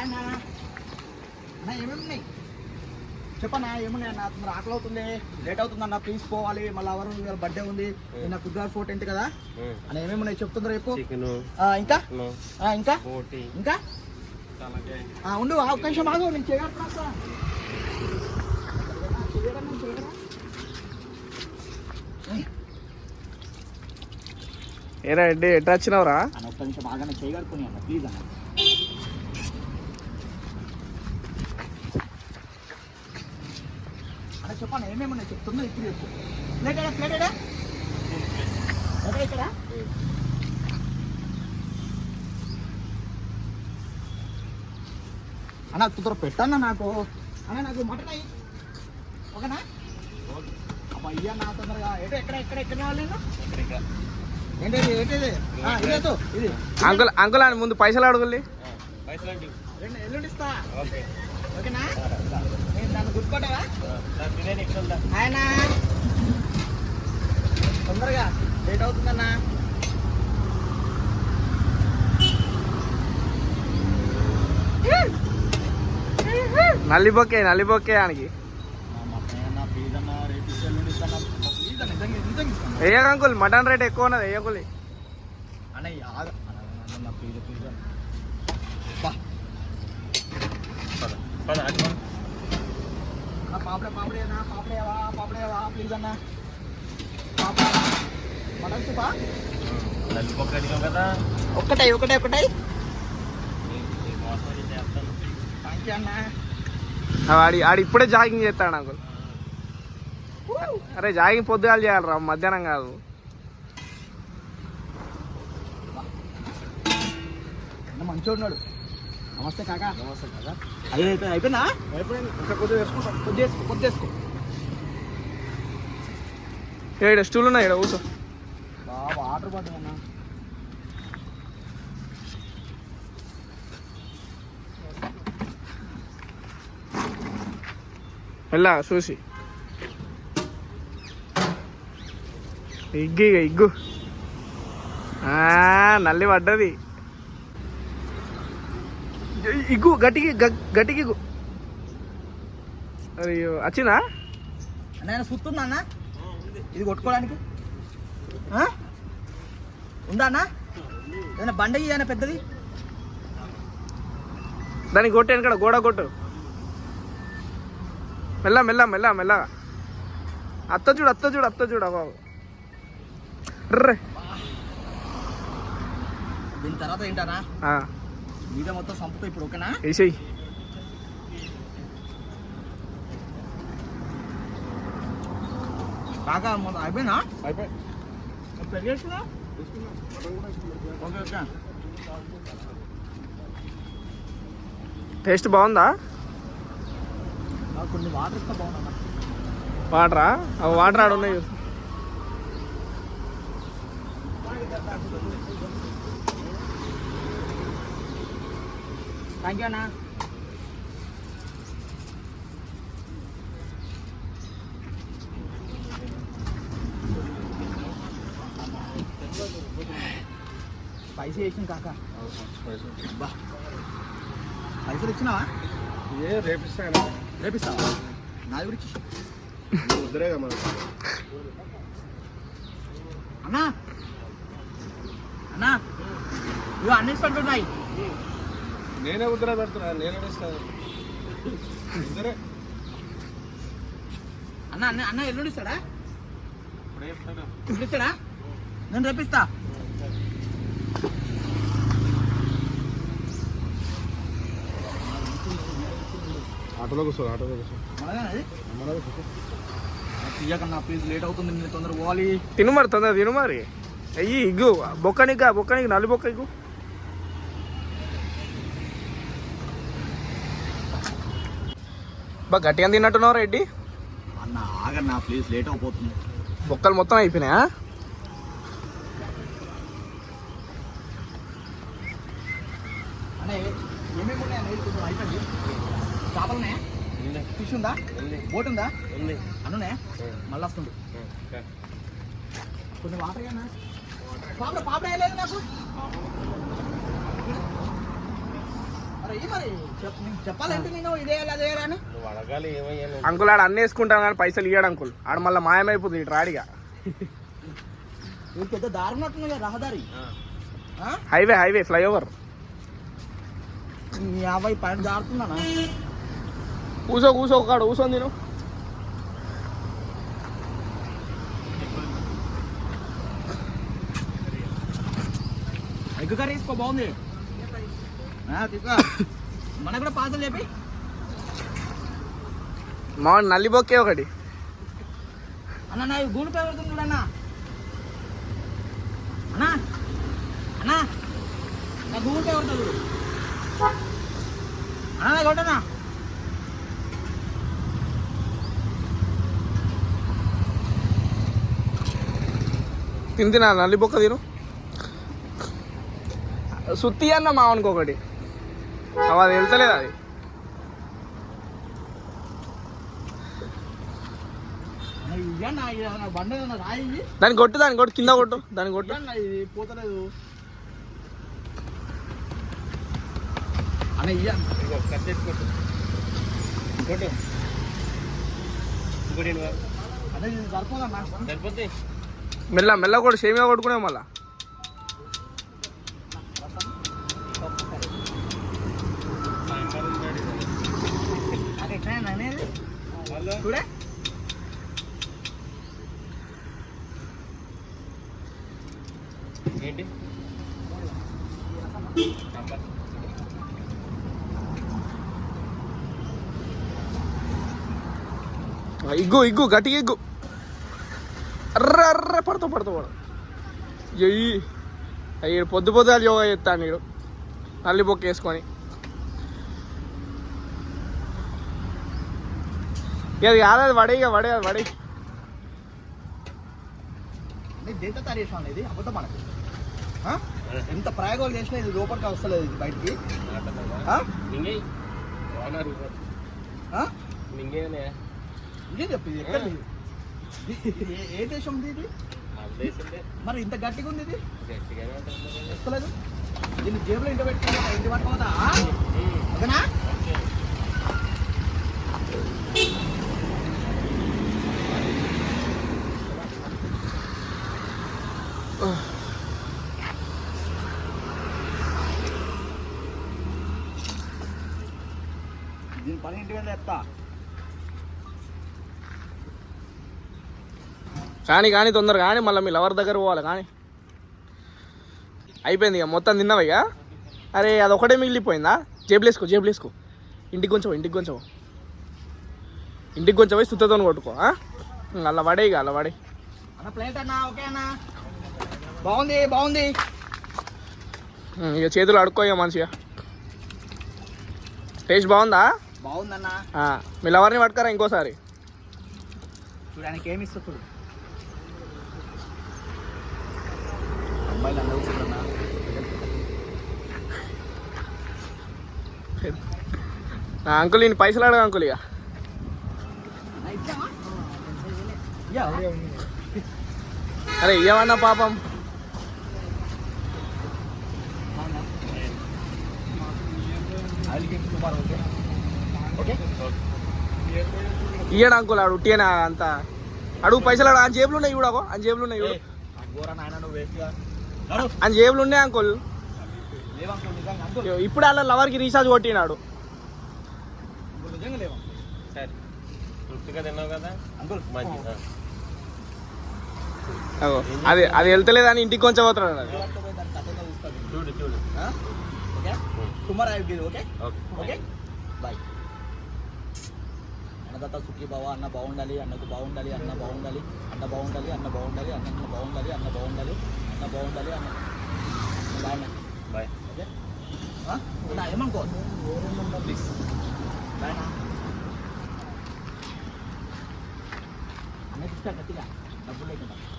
అన్న ఏమేమి ఉన్నాయి చెప్పన్నా? ఏమున్నాయి అన్న? తొందర ఆకలి అవుతుంది, లేట్ అవుతుంది అన్న, ప్లీజ్ పోవాలి. మళ్ళీ ఎవరు బర్త్డే ఉంది, నిన్న కుద్దారు 410 కదా అన్న. ఏమేమి ఉన్నాయి చెప్తుందా రేపు? ఇంకా ఇంకా ఇంకా ఉండు, ఒక్క నిమిషం ఆగు, నేను చేయగలుగుతా. ఏరా రెడ్డి ఎట్లా వచ్చినావురా? అన్న ఒక్క నిమిషం బాగానే చేయగలుగుతున్నాయి అన్న, ప్లీజ్ అన్న. అన్న చెప్పన్న ఏమేమి ఉన్నాయి చెప్తుందో ఇప్పుడు చెప్పు. ప్లేటెడా ఇక్కడ అన్న తొందర పెట్టన్నా నాకు. అన్న నాకు మటన్ అయ్యి ఓకేనా? అయ్యా నా తొందరగా ఎక్కడ వాళ్ళు ఏంటది ఇది అంకుల్ అని ముందు పైసలు అడుగుల్లి. ఎల్లుండి ఇస్తా ఓకేనా? నేను నన్ను గుర్తుపట్టావా ఆయన? తొందరగా లేట్ అవుతుందన్నా. నల్లిబొక్కే ఆనికి వేయక అంకుల్, మటన్ రేట్ ఎక్కువ ఉన్నది వేయకులి. ప్లీజ్ అన్న మటన్ సూపా ఒకటాయి థ్యాంక్ యూ అన్న. ఆడి ఇప్పుడే జాగింగ్ చేస్తాడు అంకుల్. అరే జాగింగ్ పొద్దుగాలు చేయాలరా, మధ్యాహ్నం కాదు. మంచిగా ఉన్నాడు. నమస్తే కాకా. నమస్తే కాకా. అదే అయిపోయిందా? అయిపోయింది. ఇంకా కొద్దిగా ఏడు స్టూల్ ఉన్నాయి ఇక్కడ కూర్చో. బాగా ఆర్డర్ పడ్డామన్నా. వెళ్ళా చూసి ఇగ్గు నల్లి పడ్డది. ఇగ్గు గట్టికి అయ్యో వచ్చిందా? అన్న సుత్తుందా అన్న ఇది కొట్టుకోవడానికి? ఉందా అన్న? ఏదైనా బండకి ఏదైనా పెద్దది దానికి కొట్టు, వెనకడ గోడ కొట్టు. మెల్లగా అత్త చూడు బాబు. దీని తర్వాత ఏంటనా మీద మొత్తం సంపుతా ఇప్పుడు ఓకేనా? వేసేయి. కాకా అయిపోయినా? టేస్ట్ బాగుందా? కొన్ని వాటర్ ఇస్తా బాగుందా? వాటరా? వాటర్ ఆడ ఉన్నాయి. థ్యాంక్ యూ అన్న. స్పైసీ వేసిన కాకా. పైసలు ఇచ్చినావా? రేపిస్తావా? నాది గురించి వద్దరేగా మనం. అన్నా ఇవి అన్ని ఇస్తుంటున్నాయి. నేనే ఉద్దర పెడుతున్నా, నేనే ఇస్తాను. అన్న ఎల్లుండి ఇస్తాడా? ఇప్పుడు ఇస్తాడా? నేను రేపిస్తా. ఆటోలో కూర్చో. తీయకన్నా ప్లీజ్, లేట్ అవుతుంది, నేను తొందరగా పోవాలి. తిను మరి అయ్యి ఇగ్గు బొక్కనికి నల్లి బొక్క ఇగ్గు. బాగా గట్టిగా తిన్నట్టున్నావు రెడ్డి. అన్న ఆగన్నా ప్లీజ్, లేట్ అయిపోతుంది. బొక్కలు మొత్తం అయిపోయినాయా? అన్న ఏమేమి ఉన్నాయన్న? అయిపోయింది. చేపలు ఉన్నాయా? ఫిష్ ఉందా? బోట్ ఉందా? అన్నునే మళ్ళీ వస్తుంది. కొన్ని వాటర్ అన్నా. పాపడ వేయలేదు నాకు. మరి నీకు చెప్పాలంటే నేను ఇదే అదే అని నువ్వు అడగాలి ఏమయ్యా నువ్వు. అంకుల్ ఆడు అన్నీ వేసుకుంటాను కానీ పైసలు ఇయ్యాడు అంకుల్ ఆడు మళ్ళీ మాయమైపోతుంది ఇటు రాడిగా. ఇది పెద్ద దారి ఉన్నట్టున్నా రహదారి హైవే ఫ్లైఓవర్ 50 పైన దారుతున్నానా. కూసో కాడు కూసోని నేను. ఎగ్గు కర్రీ తీసుకో బాగుంది తీసుకో. మన కూడా పార్సల్ చెప్పి మా నల్లి బొక్కే ఒకటి. అన్న నా గూగుల్ పే పెడుతుంది చూడన్నా. అన్నా అన్నా నా గూగుల్ పే పెడతా చూడు అన్నా. నాకు కొట్టనా తినా నల్లి బొక్క తిను. సుత్తి అన్న మావనికి ఒకటి అది వెళ్తలేదు అది. బండి రాయి దాన్ని కొట్టు కింద కొట్టు దాన్ని కొట్టు. ఇది పోతలేదు అన్న ఇయ్యండి. ఇదిగో కట్ చేసి కొట్టు. ఇంకోటి ఏంటి బాబు? అదే ఇది సరిపోదన్నా. సరిపోద్ది. మెల్ల కొట్టు సేమియా కొట్టుకునే మళ్ళా. అది ఎట్లా అనేది చూడే ఏంటి ఇగ్గు గట్టిగా ఇగ్గు. అర్ర పడతావు ఎయ్యి అయ్యి పొద్దు యోగా చేస్తాను నీడు నల్లి బొక్క వేసుకొని. అది కాదు వడే దేంతో తయారు చేసిన ఇది అబద్ధం మనకి. ఎంత ప్రయోగాలు చేసినా ఇది లోపలికి వస్తలేదు ఇది బయటికి. ఇంకేం చెప్పింది ఎక్కడ ఏ దేశం ఇది మరి ఇంత గట్టిగా ఉంది ఇది వస్తలేదు. దీన్ని జేబులో ఇంట పెట్టుకుంటా ఇంటి పట్టుకోదా ఓకేనా. దీని పని ఇంటి మీద ఎత్తా కానీ తొందర కానీ మళ్ళీ మీ లవర్ దగ్గర పోవాలి కానీ. అయిపోయింది ఇక మొత్తం తిన్నావు ఇక. అరే అదొకటే మిగిలిపోయిందా. జేబులేసుకో ఇంటికి కొంచెం పోయి సుత్తతో కొట్టుకో. అలా పడే అన్న ప్లేట్ అన్నా ఓకే అన్నా. బాగుంది ఇక చేతులు అడుక్కో ఇక మంచిగా. టేస్ట్ బాగుందా? బాగుందన్నా. మీ లవర్ని పట్టుకరా ఇంకోసారి. చూడడానికి ఏమి ఇస్తా చూడు. అమ్మాయిలు అందరూ చూడన్నా. అంకుల్ నేను పైసలు అడగా అంకుల్ ఇక. అరే ఇవ్వన్నా పాపం. ఇయ్యడు అంకుల్ ఆడు ఉట్టినా అంత అడుగు పైసలు ఆడు అని జేబులు ఉన్నాయి చూడకో అని జేబులు ఉన్నాయి చూడు అని జేబులు ఉన్నాయి అంకుల్. ఇప్పుడు అలా లవర్కి రీఛార్జ్ కొట్టినాడు. అది వెళ్తలేదని ఇంటికి కొంచెం పోతున్నాడు. చూడు అన్నదాత సుఖీ బావ. అన్న బాగుండాలి, అన్నకు బాగుండాలి, అన్న బాగుండాలి, అన్న బాగుండాలి, అన్న బాగుండాలి, అన్న బాగుండాలి, అన్న బాగుండాలి, అన్న బాగుండాలి, అన్న బాయ్. ఓకే ఏమనుకో ప్లీజ్ బాయ్ అన్న. గట్టిగా డబ్బులు లేకుండా